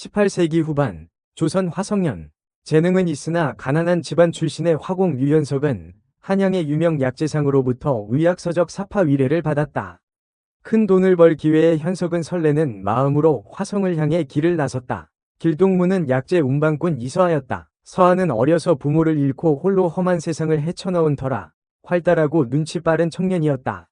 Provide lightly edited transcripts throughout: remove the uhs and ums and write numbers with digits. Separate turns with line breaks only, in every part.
18세기 후반 조선 화성현. 재능은 있으나 가난한 집안 출신의 화공 유연석은 한양의 유명 약재상으로부터 의학서적 사파 위례를 받았다. 큰 돈을 벌 기회에 현석은 설레는 마음으로 화성을 향해 길을 나섰다. 길동무는 약재 운반꾼 이서하였다. 서하는 어려서 부모를 잃고 홀로 험한 세상을 헤쳐나온 터라 활달하고 눈치 빠른 청년이었다.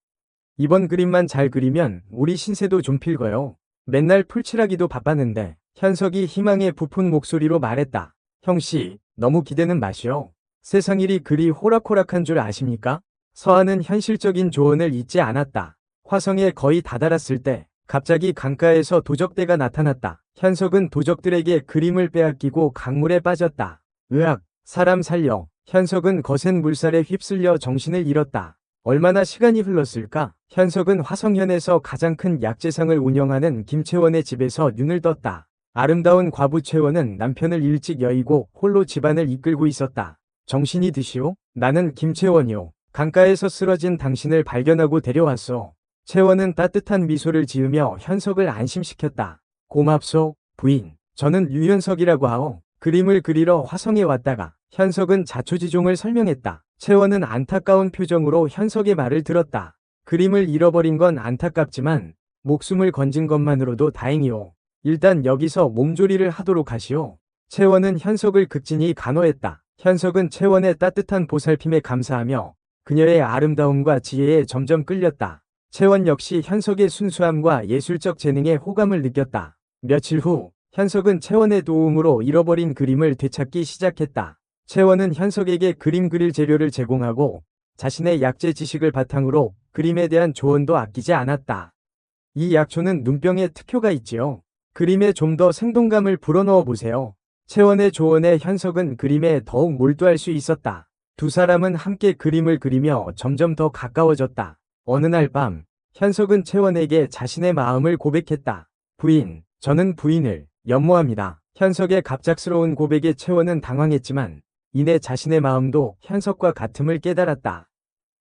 이번 그림만 잘 그리면 우리 신세도 좀 필거요. 맨날 풀칠하기도 바빴는데. 현석이 희망에 부푼 목소리로 말했다. 형씨, 너무 기대는 마시오. 세상 일이 그리 호락호락한 줄 아십니까? 서하는 현실적인 조언을 잊지 않았다. 화성에 거의 다다랐을 때 갑자기 강가에서 도적대가 나타났다. 현석은 도적들에게 그림을 빼앗기고 강물에 빠졌다. 으악, 사람 살려. 현석은 거센 물살에 휩쓸려 정신을 잃었다. 얼마나 시간이 흘렀을까? 현석은 화성현에서 가장 큰 약재상을 운영하는 김채원의 집에서 눈을 떴다. 아름다운 과부 채원은 남편을 일찍 여의고 홀로 집안을 이끌고 있었다. 정신이 드시오? 나는 김채원이오. 강가에서 쓰러진 당신을 발견하고 데려왔소. 채원은 따뜻한 미소를 지으며 현석을 안심시켰다. 고맙소, 부인. 저는 유현석이라고 하오. 그림을 그리러 화성에 왔다가. 현석은 자초지종을 설명했다. 채원은 안타까운 표정으로 현석의 말을 들었다. 그림을 잃어버린 건 안타깝지만 목숨을 건진 것만으로도 다행이오. 일단 여기서 몸조리를 하도록 하시오. 채원은 현석을 극진히 간호했다. 현석은 채원의 따뜻한 보살핌에 감사하며 그녀의 아름다움과 지혜에 점점 끌렸다. 채원 역시 현석의 순수함과 예술적 재능에 호감을 느꼈다. 며칠 후 현석은 채원의 도움으로 잃어버린 그림을 되찾기 시작했다. 채원은 현석에게 그림 그릴 재료를 제공하고 자신의 약재 지식을 바탕으로 그림에 대한 조언도 아끼지 않았다. 이 약초는 눈병에 특효가 있지요. 그림에 좀 더 생동감을 불어넣어 보세요. 채원의 조언에 현석은 그림에 더욱 몰두할 수 있었다. 두 사람은 함께 그림을 그리며 점점 더 가까워졌다. 어느 날 밤, 현석은 채원에게 자신의 마음을 고백했다. 부인, 저는 부인을 연모합니다. 현석의 갑작스러운 고백에 채원은 당황했지만 이내 자신의 마음도 현석과 같음을 깨달았다.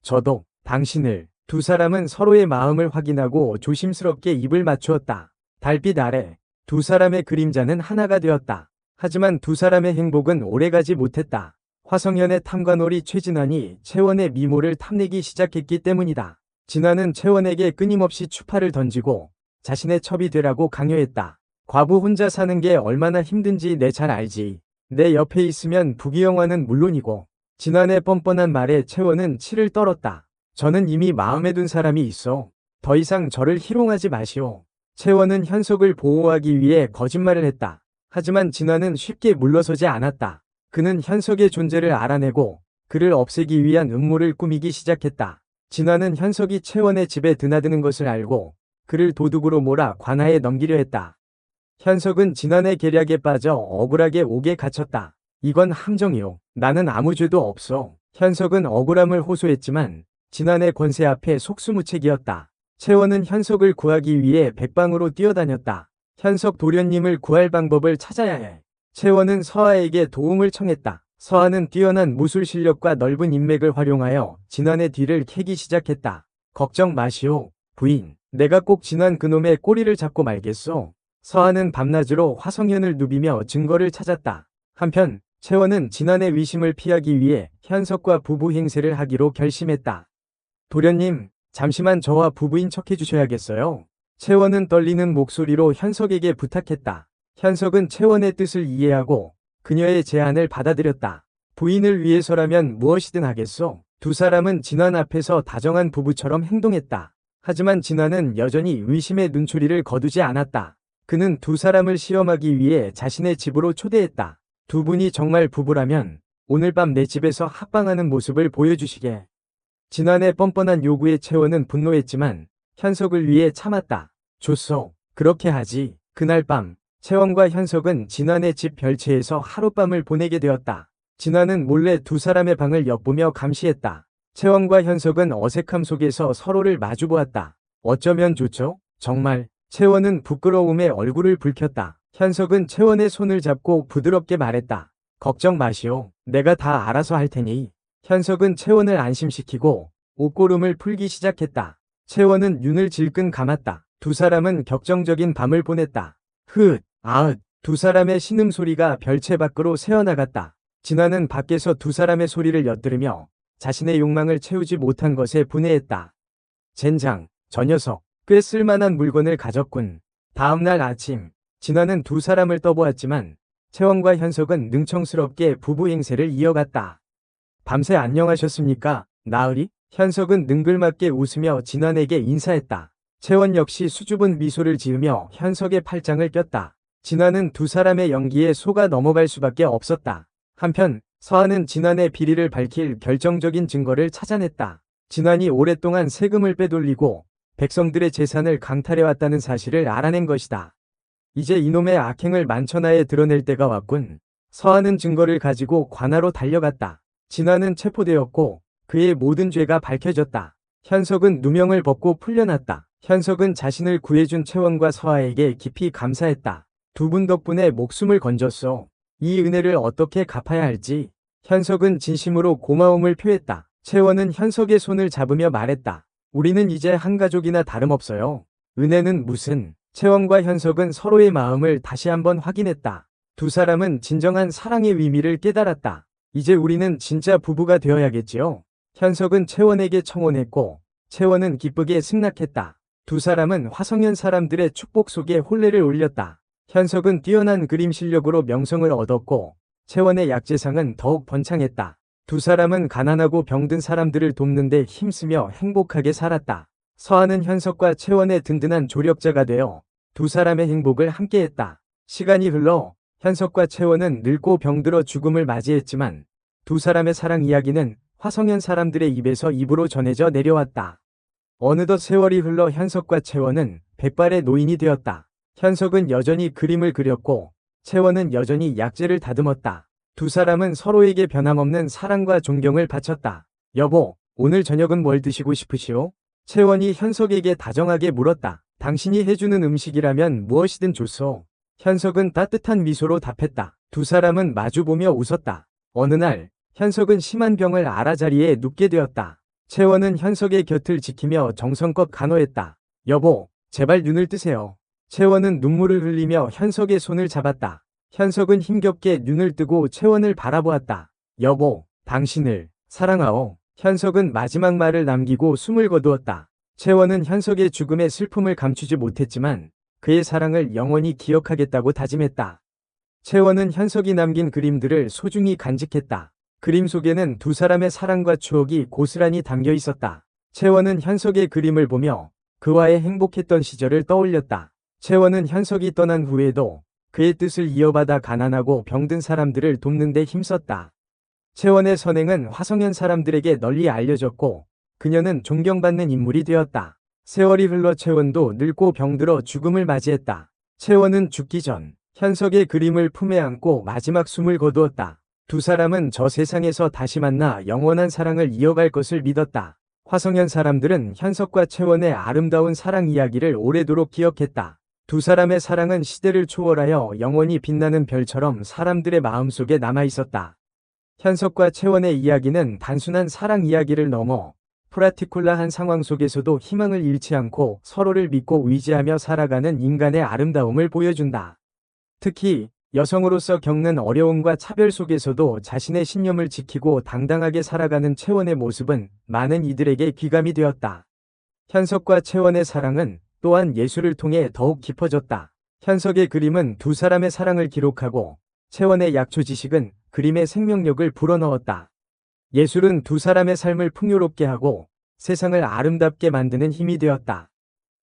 저도 당신을. 두 사람은 서로의 마음을 확인하고 조심스럽게 입을 맞추었다. 달빛 아래 두 사람의 그림자는 하나가 되었다. 하지만 두 사람의 행복은 오래가지 못했다. 화성현의 탐관오리 최진환이 채원의 미모를 탐내기 시작했기 때문이다. 진환은 채원에게 끊임없이 추파를 던지고 자신의 첩이 되라고 강요했다. 과부 혼자 사는 게 얼마나 힘든지 내 잘 알지. 내 옆에 있으면 부귀영화는 물론이고. 진환의 뻔뻔한 말에 채원은 치를 떨었다. 저는 이미 마음에 둔 사람이 있어. 더 이상 저를 희롱하지 마시오. 채원은 현석을 보호하기 위해 거짓말을 했다. 하지만 진환은 쉽게 물러서지 않았다. 그는 현석의 존재를 알아내고 그를 없애기 위한 음모를 꾸미기 시작했다. 진환은 현석이 채원의 집에 드나드는 것을 알고 그를 도둑으로 몰아 관아에 넘기려 했다. 현석은 진환의 계략에 빠져 억울하게 옥에 갇혔다. 이건 함정이오. 나는 아무 죄도 없어. 현석은 억울함을 호소했지만 진환의 권세 앞에 속수무책이었다. 채원은 현석을 구하기 위해 백방으로 뛰어다녔다. 현석 도련님을 구할 방법을 찾아야 해. 채원은 서하에게 도움을 청했다. 서하는 뛰어난 무술 실력과 넓은 인맥을 활용하여 진환의 뒤를 캐기 시작했다. 걱정 마시오, 부인. 내가 꼭 진환 그놈의 꼬리를 잡고 말겠소. 서하는 밤낮으로 화성현을 누비며 증거를 찾았다. 한편 채원은 진환의 위심을 피하기 위해 현석과 부부 행세를 하기로 결심했다. 도련님, 잠시만 저와 부부인 척 해주셔야겠어요. 채원은 떨리는 목소리로 현석에게 부탁했다. 현석은 채원의 뜻을 이해하고 그녀의 제안을 받아들였다. 부인을 위해서라면 무엇이든 하겠소. 두 사람은 진환 앞에서 다정한 부부처럼 행동했다. 하지만 진환은 여전히 의심의 눈초리를 거두지 않았다. 그는 두 사람을 시험하기 위해 자신의 집으로 초대했다. 두 분이 정말 부부라면 오늘 밤 내 집에서 합방하는 모습을 보여주시게. 진환의 뻔뻔한 요구에 채원은 분노했지만 현석을 위해 참았다. 좋소. 그렇게 하지. 그날 밤 채원과 현석은 진환의 집 별채에서 하룻밤을 보내게 되었다. 진환은 몰래 두 사람의 방을 엿보며 감시했다. 채원과 현석은 어색함 속에서 서로를 마주보았다. 어쩌면 좋죠? 정말. 채원은 부끄러움에 얼굴을 붉혔다. 현석은 채원의 손을 잡고 부드럽게 말했다. 걱정 마시오. 내가 다 알아서 할 테니. 현석은 채원을 안심시키고 옷고름을 풀기 시작했다. 채원은 눈을 질끈 감았다. 두 사람은 격정적인 밤을 보냈다. 흐읒, 아읒, 두 사람의 신음소리가 별채 밖으로 새어나갔다. 진화는 밖에서 두 사람의 소리를 엿들으며 자신의 욕망을 채우지 못한 것에 분해했다. 젠장, 저 녀석, 꽤 쓸만한 물건을 가졌군. 다음날 아침, 진화는 두 사람을 떠보았지만 채원과 현석은 능청스럽게 부부 행세를 이어갔다. 밤새 안녕하셨습니까, 나으리? 현석은 능글맞게 웃으며 진환에게 인사했다. 채원 역시 수줍은 미소를 지으며 현석의 팔짱을 꼈다. 진환은 두 사람의 연기에 속아 넘어갈 수밖에 없었다. 한편 서한은 진환의 비리를 밝힐 결정적인 증거를 찾아냈다. 진환이 오랫동안 세금을 빼돌리고 백성들의 재산을 강탈해왔다는 사실을 알아낸 것이다. 이제 이놈의 악행을 만천하에 드러낼 때가 왔군. 서한은 증거를 가지고 관하로 달려갔다. 진환은 체포되었고 그의 모든 죄가 밝혀졌다. 현석은 누명을 벗고 풀려났다. 현석은 자신을 구해준 채원과 서하에게 깊이 감사했다. 두 분 덕분에 목숨을 건졌어. 이 은혜를 어떻게 갚아야 할지. 현석은 진심으로 고마움을 표했다. 채원은 현석의 손을 잡으며 말했다. 우리는 이제 한 가족이나 다름없어요. 은혜는 무슨. 채원과 현석은 서로의 마음을 다시 한번 확인했다. 두 사람은 진정한 사랑의 의미를 깨달았다. 이제 우리는 진짜 부부가 되어야겠지요. 현석은 채원에게 청혼했고 채원은 기쁘게 승낙했다. 두 사람은 화성현 사람들의 축복 속에 혼례를 올렸다. 현석은 뛰어난 그림 실력으로 명성을 얻었고 채원의 약재상은 더욱 번창했다. 두 사람은 가난하고 병든 사람들을 돕는 데 힘쓰며 행복하게 살았다. 서한은 현석과 채원의 든든한 조력자가 되어 두 사람의 행복을 함께했다. 시간이 흘러 현석과 채원은 늙고 병들어 죽음을 맞이했지만 두 사람의 사랑 이야기는 화성현 사람들의 입에서 입으로 전해져 내려왔다. 어느덧 세월이 흘러 현석과 채원은 백발의 노인이 되었다. 현석은 여전히 그림을 그렸고 채원은 여전히 약재를 다듬었다. 두 사람은 서로에게 변함없는 사랑과 존경을 바쳤다. 여보, 오늘 저녁은 뭘 드시고 싶으시오? 채원이 현석에게 다정하게 물었다. 당신이 해주는 음식이라면 무엇이든 좋소. 현석은 따뜻한 미소로 답했다. 두 사람은 마주보며 웃었다. 어느 날 현석은 심한 병을 앓아 자리에 눕게 되었다. 채원은 현석의 곁을 지키며 정성껏 간호했다. 여보, 제발 눈을 뜨세요. 채원은 눈물을 흘리며 현석의 손을 잡았다. 현석은 힘겹게 눈을 뜨고 채원을 바라보았다. 여보, 당신을 사랑하오. 현석은 마지막 말을 남기고 숨을 거두었다. 채원은 현석의 죽음의 슬픔을 감추지 못했지만 그의 사랑을 영원히 기억하겠다고 다짐했다. 채원은 현석이 남긴 그림들을 소중히 간직했다. 그림 속에는 두 사람의 사랑과 추억이 고스란히 담겨 있었다. 채원은 현석의 그림을 보며 그와의 행복했던 시절을 떠올렸다. 채원은 현석이 떠난 후에도 그의 뜻을 이어받아 가난하고 병든 사람들을 돕는 데 힘썼다. 채원의 선행은 화성현 사람들에게 널리 알려졌고 그녀는 존경받는 인물이 되었다. 세월이 흘러 채원도 늙고 병들어 죽음을 맞이했다. 채원은 죽기 전 현석의 그림을 품에 안고 마지막 숨을 거두었다. 두 사람은 저 세상에서 다시 만나 영원한 사랑을 이어갈 것을 믿었다. 화성현 사람들은 현석과 채원의 아름다운 사랑 이야기를 오래도록 기억했다. 두 사람의 사랑은 시대를 초월하여 영원히 빛나는 별처럼 사람들의 마음속에 남아있었다. 현석과 채원의 이야기는 단순한 사랑 이야기를 넘어 프라티쿨라한 상황 속에서도 희망을 잃지 않고 서로를 믿고 의지하며 살아가는 인간의 아름다움을 보여준다. 특히 여성으로서 겪는 어려움과 차별 속에서도 자신의 신념을 지키고 당당하게 살아가는 채원의 모습은 많은 이들에게 귀감이 되었다. 현석과 채원의 사랑은 또한 예술을 통해 더욱 깊어졌다. 현석의 그림은 두 사람의 사랑을 기록하고 채원의 약초 지식은 그림의 생명력을 불어넣었다. 예술은 두 사람의 삶을 풍요롭게 하고 세상을 아름답게 만드는 힘이 되었다.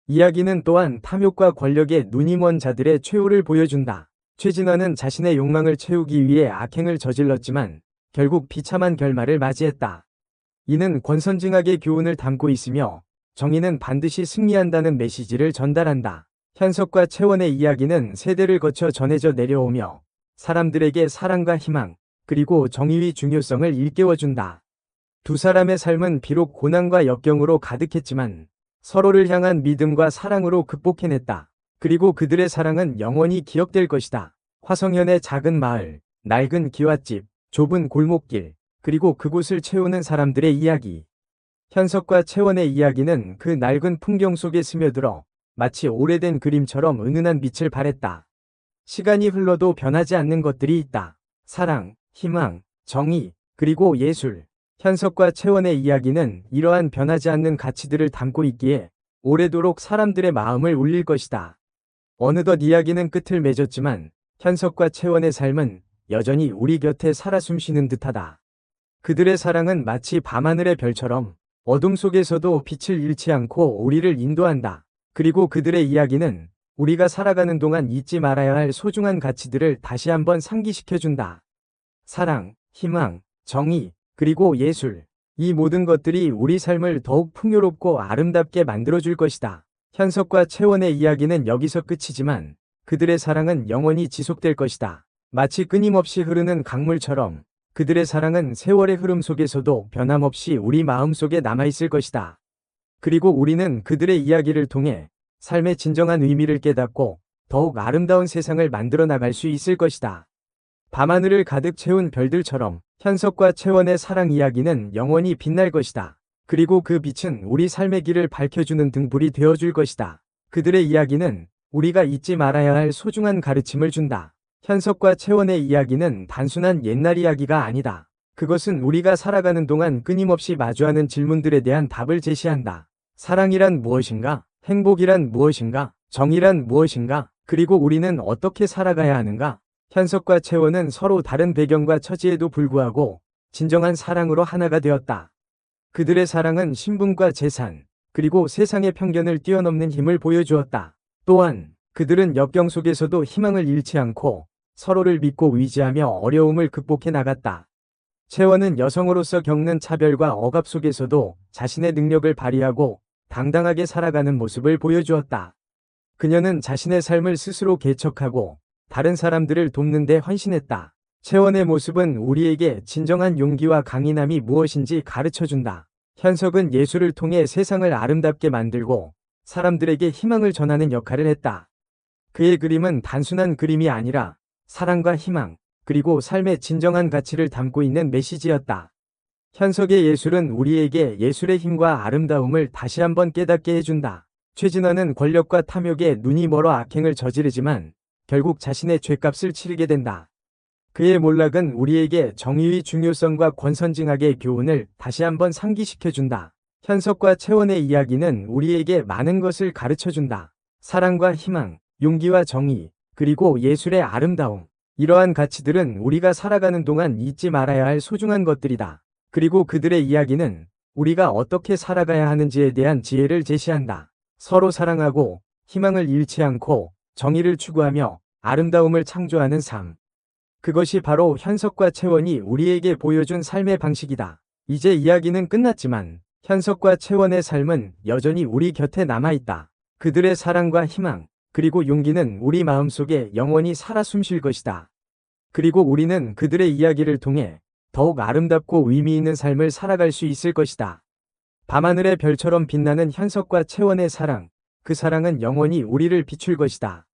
이야기는 또한 탐욕과 권력에 눈이 먼 자들의 최후를 보여준다. 최진화는 자신의 욕망을 채우기 위해 악행을 저질렀지만 결국 비참한 결말을 맞이했다. 이는 권선징악의 교훈을 담고 있으며 정의는 반드시 승리한다는 메시지를 전달한다. 현석과 채원의 이야기는 세대를 거쳐 전해져 내려오며 사람들에게 사랑과 희망, 그리고 정의의 중요성을 일깨워준다. 두 사람의 삶은 비록 고난과 역경으로 가득했지만 서로를 향한 믿음과 사랑으로 극복해냈다. 그리고 그들의 사랑은 영원히 기억될 것이다. 화성현의 작은 마을, 낡은 기와집, 좁은 골목길, 그리고 그곳을 채우는 사람들의 이야기. 현석과 채원의 이야기는 그 낡은 풍경 속에 스며들어 마치 오래된 그림처럼 은은한 빛을 발했다. 시간이 흘러도 변하지 않는 것들이 있다. 사랑, 희망, 정의, 그리고 예술. 현석과 채원의 이야기는 이러한 변하지 않는 가치들을 담고 있기에 오래도록 사람들의 마음을 울릴 것이다. 어느덧 이야기는 끝을 맺었지만 현석과 채원의 삶은 여전히 우리 곁에 살아 숨쉬는 듯하다. 그들의 사랑은 마치 밤하늘의 별처럼 어둠 속에서도 빛을 잃지 않고 우리를 인도한다. 그리고 그들의 이야기는 우리가 살아가는 동안 잊지 말아야 할 소중한 가치들을 다시 한번 상기시켜준다. 사랑, 희망, 정의, 그리고 예술. 이 모든 것들이 우리 삶을 더욱 풍요롭고 아름답게 만들어줄 것이다. 현석과 채원의 이야기는 여기서 끝이지만 그들의 사랑은 영원히 지속될 것이다. 마치 끊임없이 흐르는 강물처럼 그들의 사랑은 세월의 흐름 속에서도 변함없이 우리 마음속에 남아있을 것이다. 그리고 우리는 그들의 이야기를 통해 삶의 진정한 의미를 깨닫고 더욱 아름다운 세상을 만들어 나갈 수 있을 것이다. 밤하늘을 가득 채운 별들처럼 현석과 채원의 사랑 이야기는 영원히 빛날 것이다. 그리고 그 빛은 우리 삶의 길을 밝혀주는 등불이 되어줄 것이다. 그들의 이야기는 우리가 잊지 말아야 할 소중한 가르침을 준다. 현석과 채원의 이야기는 단순한 옛날 이야기가 아니다. 그것은 우리가 살아가는 동안 끊임없이 마주하는 질문들에 대한 답을 제시한다. 사랑이란 무엇인가? 행복이란 무엇인가? 정의란 무엇인가? 그리고 우리는 어떻게 살아가야 하는가? 현석과 채원은 서로 다른 배경과 처지에도 불구하고 진정한 사랑으로 하나가 되었다. 그들의 사랑은 신분과 재산, 그리고 세상의 편견을 뛰어넘는 힘을 보여주었다. 또한 그들은 역경 속에서도 희망을 잃지 않고 서로를 믿고 의지하며 어려움을 극복해 나갔다. 채원은 여성으로서 겪는 차별과 억압 속에서도 자신의 능력을 발휘하고 당당하게 살아가는 모습을 보여주었다. 그녀는 자신의 삶을 스스로 개척하고 다른 사람들을 돕는 데 헌신했다. 채원의 모습은 우리에게 진정한 용기와 강인함이 무엇인지 가르쳐준다. 현석은 예술을 통해 세상을 아름답게 만들고 사람들에게 희망을 전하는 역할을 했다. 그의 그림은 단순한 그림이 아니라 사랑과 희망, 그리고 삶의 진정한 가치를 담고 있는 메시지였다. 현석의 예술은 우리에게 예술의 힘과 아름다움을 다시 한번 깨닫게 해준다. 최진원은 권력과 탐욕에 눈이 멀어 악행을 저지르지만 결국 자신의 죗값을 치르게 된다. 그의 몰락은 우리에게 정의의 중요성과 권선징악의 교훈을 다시 한번 상기시켜준다. 현석과 채원의 이야기는 우리에게 많은 것을 가르쳐준다. 사랑과 희망, 용기와 정의, 그리고 예술의 아름다움. 이러한 가치들은 우리가 살아가는 동안 잊지 말아야 할 소중한 것들이다. 그리고 그들의 이야기는 우리가 어떻게 살아가야 하는지에 대한 지혜를 제시한다. 서로 사랑하고 희망을 잃지 않고 정의를 추구하며 아름다움을 창조하는 삶. 그것이 바로 현석과 채원이 우리에게 보여준 삶의 방식이다. 이제 이야기는 끝났지만 현석과 채원의 삶은 여전히 우리 곁에 남아있다. 그들의 사랑과 희망, 그리고 용기는 우리 마음속에 영원히 살아 숨쉴 것이다. 그리고 우리는 그들의 이야기를 통해 더욱 아름답고 의미 있는 삶을 살아갈 수 있을 것이다. 밤하늘의 별처럼 빛나는 현석과 채원의 사랑, 그 사랑은 영원히 우리를 비출 것이다.